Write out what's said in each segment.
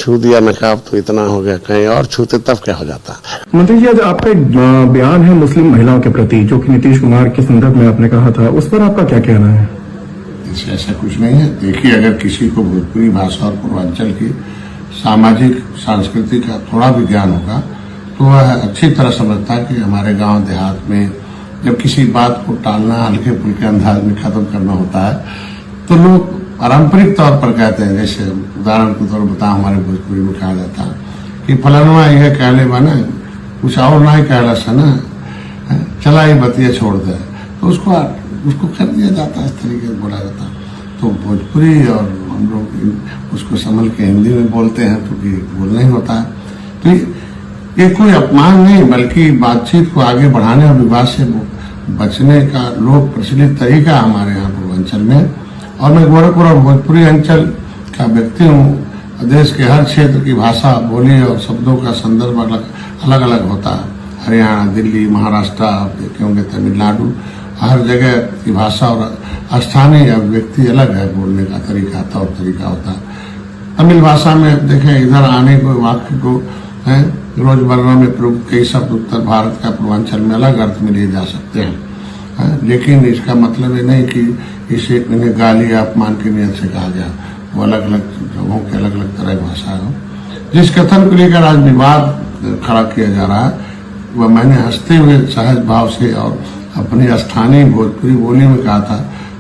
छू दिया नकाब तो इतना हो गया, कहीं और छूते तब क्या हो जाता। मंत्री जी, आज आपका एक बयान है मुस्लिम महिलाओं के प्रति जो कि नीतीश कुमार के संदर्भ में आपने कहा था, उस पर आपका क्या कहना है? ऐसा कुछ नहीं है। देखिए, अगर किसी को भोजपुरी भाषा और पूर्वांचल की सामाजिक संस्कृति का थोड़ा भी ज्ञान होगा तो वह अच्छी तरह समझता है कि हमारे गांव देहात में जब किसी बात को टालना, हल्के फुल्के अंदाज में खत्म करना होता है तो लोग पारंपरिक तौर पर कहते हैं। जैसे उदाहरण के तौर पर बताओ, हमारे भोजपुरी में कहा जाता है कि फलानवा यह कहले बने कुछ और ना ही कहला सना, चला ही बतिया छोड़ दे, तो उसको कर दिया जाता है, इस तरीके से बोला जाता है। तो भोजपुरी और हम लोग उसको संभल के हिंदी में बोलते हैं तो बोलना ही होता है। तो ये कोई अपमान नहीं, बल्कि बातचीत को आगे बढ़ाने और विवाद से बचने का लोक प्रचलित तरीका हमारे यहाँ पूर्वांचल में। और मैं गोरखपुर और भोजपुरी अंचल का व्यक्ति हूँ। देश के हर क्षेत्र की भाषा, बोली और शब्दों का संदर्भ अलग अलग होता है। हरियाणा, दिल्ली, महाराष्ट्र, आप देखे होंगे तमिलनाडु, हर जगह की भाषा और स्थानीय अभिव्यक्ति अलग है, बोलने का तरीका, तौर तरीका होता है। तमिल भाषा में देखें, इधर आने को वाक्य को है रोजमर्रा में प्रयुक्त कई शब्द उत्तर भारत का पूर्वांचल में अलग अर्थ में लिए जा सकते हैं, लेकिन इसका मतलब ये नहीं कि इसे इन्हें गाली या अपमान की नियत से कहा गया। वो अलग अलग जगहों के अलग अलग तरह की भाषा है। जिस कथन को लेकर आज विवाद खड़ा किया जा रहा है वह मैंने हंसते हुए सहज भाव से और अपनी स्थानीय भोजपुरी बोली में कहा था।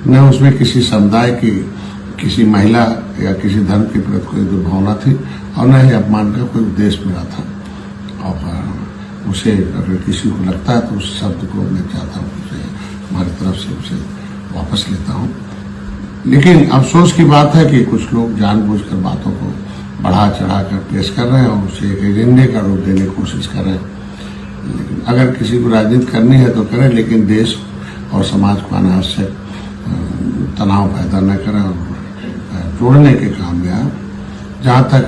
न उसमें किसी समुदाय की, किसी महिला या किसी धर्म के प्रति कोई दुर्भावना थी और न ही अपमान का कोई उद्देश्य मेरा था। और उसे अगर किसी को लगता है तो उस शब्द को मैं चाहता हूँ उसे हमारी तरफ से उसे वापस लेता हूँ। लेकिन अफसोस की बात है कि कुछ लोग जानबूझकर बातों को बढ़ा चढ़ा कर पेश कर रहे हैं और उसे एक एजेंडे का रूप देने की कोशिश कर रहे हैं। लेकिन अगर किसी को राजनीति करनी है तो करें, लेकिन देश और समाज को अनावश्यक तनाव पैदा न करें और तोड़ने के काम में आए। जहाँ तक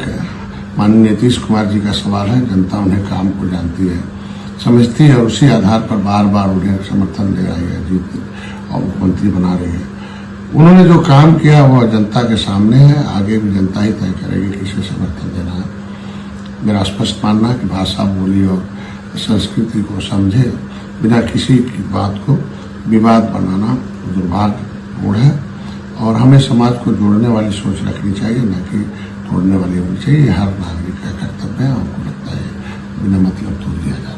माननीय नीतीश कुमार जी का सवाल है, जनता उन्हें काम को जानती है, समझती है और उसी आधार पर बार बार उन्हें समर्थन दे रही है, जीत और मुख्यमंत्री बना रही है। उन्होंने जो काम किया वह जनता के सामने है, आगे भी जनता ही तय करेगी किसे समर्थन देना है। मेरा स्पष्ट मानना है कि भाषा, बोली और संस्कृति को समझे बिना किसी की बात को विवाद बनाना दुर्भाग्यपूर्ण है और हमें समाज को जोड़ने वाली सोच रखनी चाहिए, न कि तोड़ने वाली होनी चाहिए। हर नागरिक का कर्तव्य है। हमको लगता है बिना मतलब तोड़ दिया जाए।